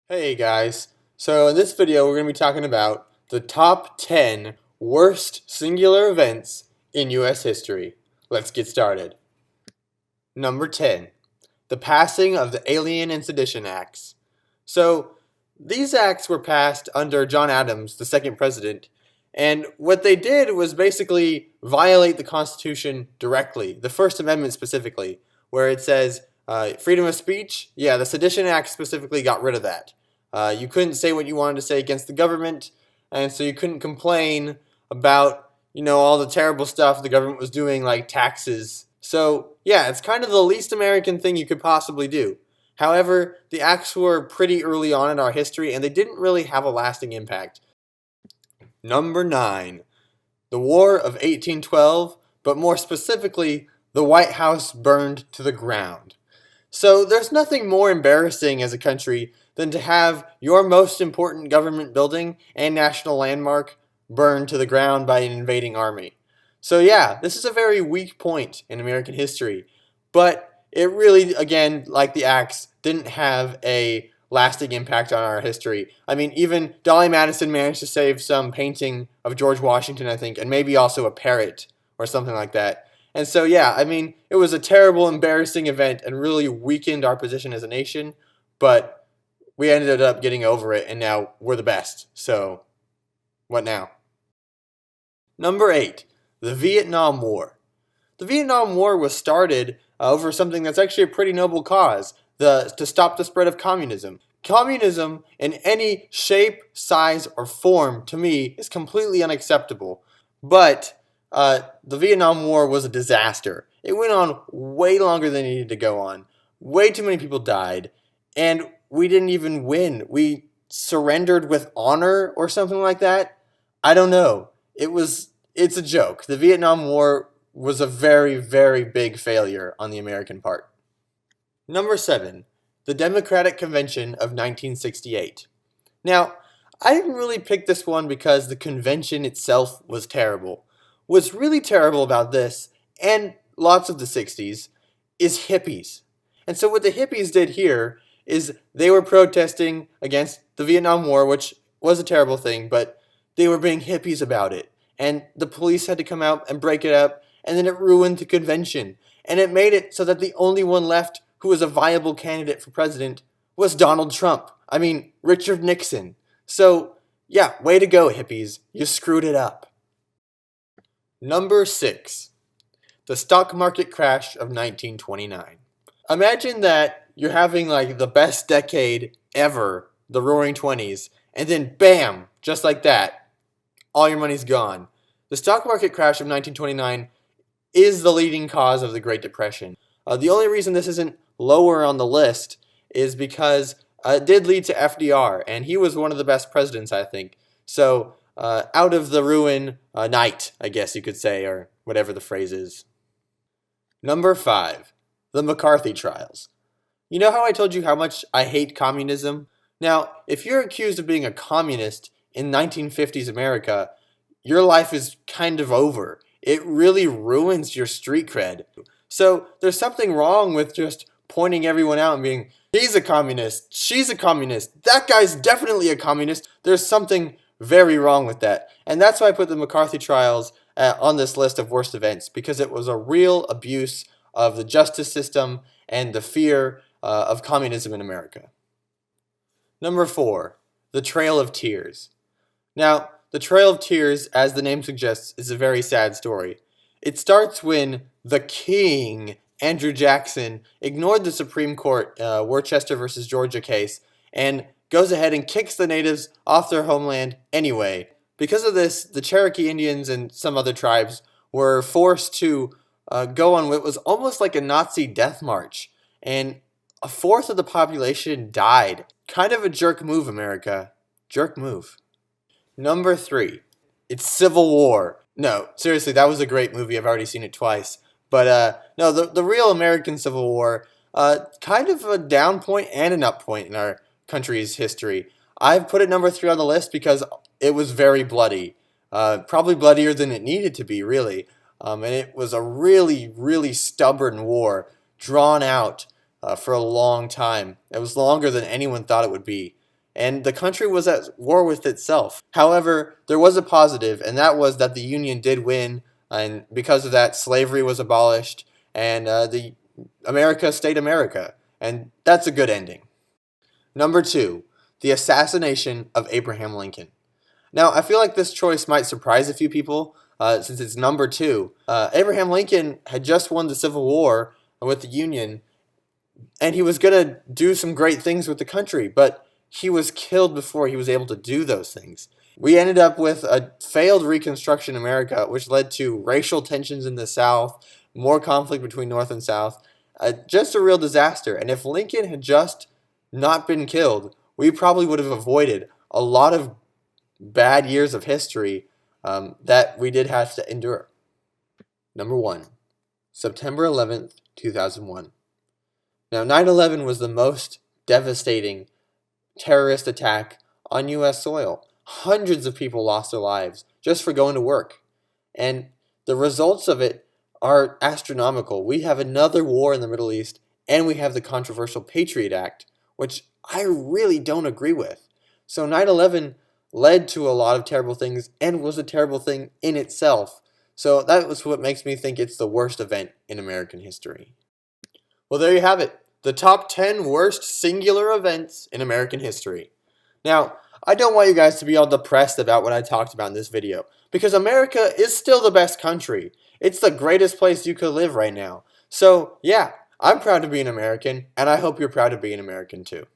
Hey guys, so in this video we're going to be talking about the top 10 worst singular events in US history. Let's get started. Number 10. The passing of the Alien and Sedition Acts. So these acts were passed under John Adams, the second president, and what they did was basically violate the Constitution directly, the First Amendment specifically, where it says freedom of speech. Yeah, the Sedition Act specifically got rid of that. You couldn't say what you wanted to say against the government, and so you couldn't complain about, all the terrible stuff the government was doing, like taxes. So, yeah, it's kind of the least American thing you could possibly do. However, the acts were pretty early on in our history, and they didn't really have a lasting impact. Number 9. The War of 1812, but more specifically, the White House burned to the ground. So there's nothing more embarrassing as a country than to have your most important government building and national landmark burned to the ground by an invading army. So yeah, this is a very weak point in American history, but it really, again, like the Acts, didn't have a lasting impact on our history. I mean, even Dolly Madison managed to save some painting of George Washington, I think, and maybe also a parrot or something like that. And so, yeah, I mean, it was a terrible, embarrassing event and really weakened our position as a nation, but we ended up getting over it, and now we're the best. So, what now? Number 8, the Vietnam War. The Vietnam War was started over something that's actually a pretty noble cause, to stop the spread of communism. Communism in any shape, size, or form, to me, is completely unacceptable. But the Vietnam War was a disaster. It went on way longer than it needed to go on. Way too many people died, and we didn't even win. We surrendered with honor or something like that. I don't know. It's a joke. The Vietnam War was a very, very big failure on the American part. Number 7, the Democratic Convention of 1968. Now, I didn't really pick this one because the convention itself was terrible. What's really terrible about this, and lots of the 60s, is hippies. And so what the hippies did here is they were protesting against the Vietnam War, which was a terrible thing, but they were being hippies about it. And the police had to come out and break it up, and then it ruined the convention. And it made it so that the only one left who was a viable candidate for president was Donald Trump. I mean, Richard Nixon. So, yeah, way to go, hippies. You screwed it up. Number 6, the stock market crash of 1929. Imagine that you're having like the best decade ever, the Roaring Twenties, and then bam, just like that, all your money's gone. The stock market crash of 1929 is the leading cause of the Great Depression. The only reason this isn't lower on the list is because it did lead to FDR, and he was one of the best presidents, I think. So, out of the ruin, night, I guess you could say, or whatever the phrase is. Number 5, the McCarthy Trials. You know how I told you how much I hate communism? Now, if you're accused of being a communist in 1950s America, your life is kind of over. It really ruins your street cred. So there's something wrong with just pointing everyone out and being, he's a communist, she's a communist, that guy's definitely a communist. There's something very wrong with that. And that's why I put the McCarthy Trials on this list of worst events, because it was a real abuse of the justice system and the fear of communism in America. Number 4, the Trail of Tears. Now, the Trail of Tears, as the name suggests, is a very sad story. It starts when the king, Andrew Jackson, ignored the Supreme Court Worcester versus Georgia case and goes ahead and kicks the natives off their homeland anyway. Because of this, the Cherokee Indians and some other tribes were forced to go on what was almost like a Nazi death march, and a fourth of the population died. Kind of a jerk move, America. Jerk move. Number 3, it's Civil War. No, seriously, that was a great movie. I've already seen it twice. But no, the real American Civil War, kind of a down point and an up point in our country's history. I've put it number 3 on the list because it was very bloody. Probably bloodier than it needed to be, really. And it was a really, really stubborn war, drawn out for a long time. It was longer than anyone thought it would be. and the country was at war with itself. However, there was a positive, and that was that the Union did win, and because of that, slavery was abolished, and the America stayed America, and that's a good ending. Number 2, the assassination of Abraham Lincoln. Now, I feel like this choice might surprise a few people, since it's number 2. Abraham Lincoln had just won the Civil War with the Union, and he was going to do some great things with the country, but he was killed before he was able to do those things. We ended up with a failed Reconstruction America, which led to racial tensions in the South, more conflict between North and South, just a real disaster. And if Lincoln had just not been killed, we probably would have avoided a lot of bad years of history that we did have to endure. Number 1, September 11th, 2001. Now, 9/11 was the most devastating terrorist attack on U.S. soil. Hundreds of people lost their lives just for going to work. And the results of it are astronomical. We have another war in the Middle East, and we have the controversial Patriot Act, which I really don't agree with. So 9/11 led to a lot of terrible things and was a terrible thing in itself. So that was what makes me think it's the worst event in American history. Well, there you have it. The top 10 worst singular events in American history. Now, I don't want you guys to be all depressed about what I talked about in this video, because America is still the best country. It's the greatest place you could live right now. So, yeah, I'm proud to be an American, and I hope you're proud to be an American too.